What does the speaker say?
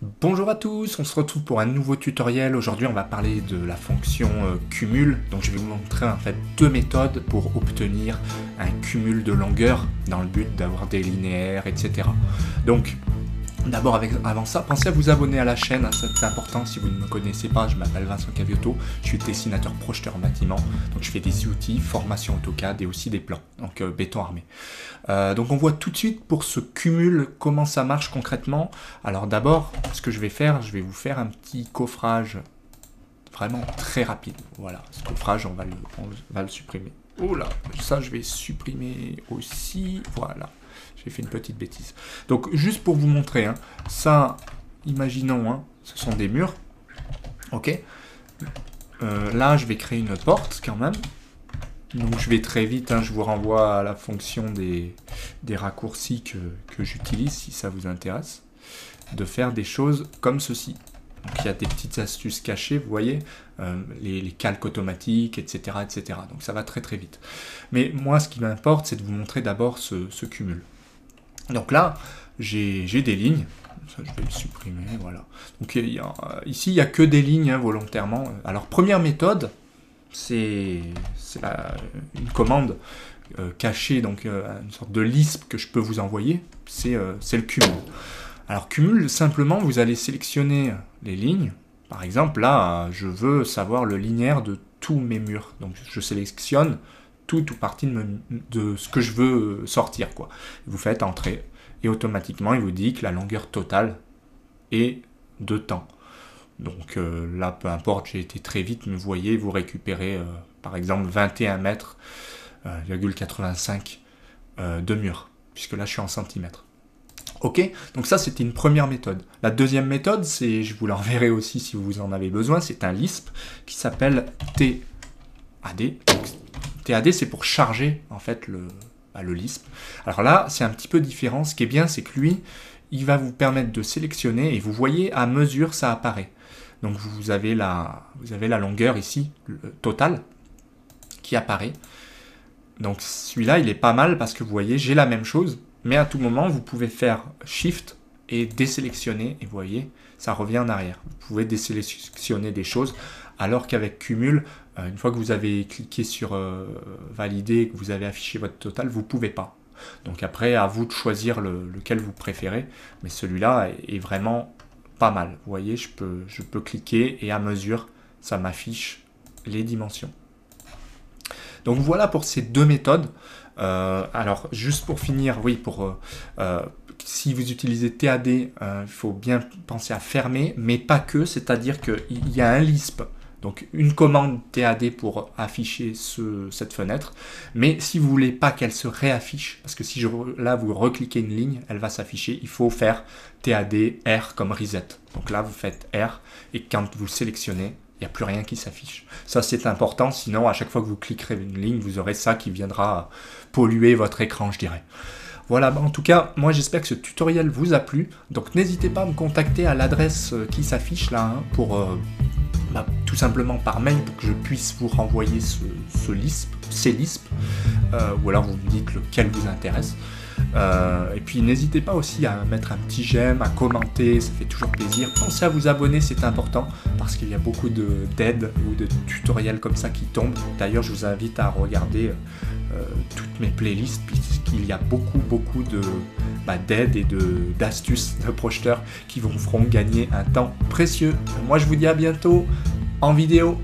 Bonjour à tous, on se retrouve pour un nouveau tutoriel. Aujourd'hui on va parler de la fonction cumul. Donc je vais vous montrer en fait deux méthodes pour obtenir un cumul de longueur dans le but d'avoir des linéaires, etc. Donc d'abord avant ça, pensez à vous abonner à la chaîne, hein, c'est important si vous ne me connaissez pas. Je m'appelle Vincent Caviotto, je suis dessinateur projeteur en bâtiment, donc je fais des outils, formation AutoCAD et aussi des plans, donc béton armé. Donc on voit tout de suite pour ce cumul comment ça marche concrètement. Alors d'abord, ce que je vais faire, je vais vous faire un petit coffrage vraiment très rapide. Voilà, ce coffrage on va le supprimer. Oh là, ça je vais supprimer aussi, voilà. J'ai fait une petite bêtise. Donc, juste pour vous montrer, hein, ça, imaginons, hein, ce sont des murs. Ok. Là, je vais créer une porte quand même. Donc, je vais très vite, hein, je vous renvoie à la fonction des raccourcis que j'utilise, si ça vous intéresse, de faire des choses comme ceci. Donc, il y a des petites astuces cachées, vous voyez, les calques automatiques, etc., etc. Donc, ça va très très vite. Mais moi, ce qui m'importe, c'est de vous montrer d'abord ce cumul. Donc là, j'ai des lignes. Ça, je vais le supprimer, voilà. Donc ici, il n'y a que des lignes, hein, volontairement. Alors, première méthode, c'est une commande cachée, donc une sorte de Lisp que je peux vous envoyer. C'est le cumul. Alors, cumul, simplement, vous allez sélectionner les lignes. Par exemple, là, je veux savoir le linéaire de tous mes murs. Donc, je sélectionne tout ou partie de ce que je veux sortir, quoi. Vous faites entrer et automatiquement il vous dit que la longueur totale est de temps. Donc là, peu importe, j'ai été très vite, mais vous voyez, vous récupérez par exemple 21 mètres, 85 de mur, puisque là je suis en centimètres. Ok, donc ça c'était une première méthode. La deuxième méthode, c'est, je vous l'enverrai aussi si vous en avez besoin, c'est un Lisp qui s'appelle TAD. TAD, c'est pour charger en fait le Lisp. Alors là, c'est un petit peu différent. Ce qui est bien, c'est que lui, il va vous permettre de sélectionner et vous voyez à mesure ça apparaît. Donc vous avez la longueur ici, totale, qui apparaît. Donc celui-là, il est pas mal parce que vous voyez, j'ai la même chose, mais à tout moment, vous pouvez faire Shift et désélectionner et vous voyez, ça revient en arrière. Vous pouvez désélectionner des choses alors qu'avec Cumul, une fois que vous avez cliqué sur valider et que vous avez affiché votre total, vous ne pouvez pas. Donc après, à vous de choisir lequel vous préférez, mais celui-là est vraiment pas mal. Vous voyez, je peux cliquer et à mesure, ça m'affiche les dimensions. Donc voilà pour ces deux méthodes. Alors juste pour finir, oui, si vous utilisez TAD, il faut bien penser à fermer, mais pas que, c'est-à-dire qu'il y a un Lisp, donc une commande TAD pour afficher cette fenêtre, mais si vous ne voulez pas qu'elle se réaffiche, parce que si là vous recliquez une ligne, elle va s'afficher, il faut faire TAD R comme reset. Donc là vous faites R, et quand vous sélectionnez, il n'y a plus rien qui s'affiche. Ça, c'est important, sinon, à chaque fois que vous cliquerez une ligne, vous aurez ça qui viendra polluer votre écran, je dirais. Voilà, en tout cas, moi, j'espère que ce tutoriel vous a plu. Donc, n'hésitez pas à me contacter à l'adresse qui s'affiche là, hein, tout simplement par mail, pour que je puisse vous renvoyer ces Lisp, ou alors vous me dites lequel vous intéresse. Et puis n'hésitez pas aussi à mettre un petit j'aime, à commenter, ça fait toujours plaisir. Pensez à vous abonner, c'est important, parce qu'il y a beaucoup d'aides ou de tutoriels comme ça qui tombent. D'ailleurs, je vous invite à regarder toutes mes playlists, puisqu'il y a beaucoup d'aides et d'astuces de projeteurs qui vous feront gagner un temps précieux. Moi, je vous dis à bientôt en vidéo.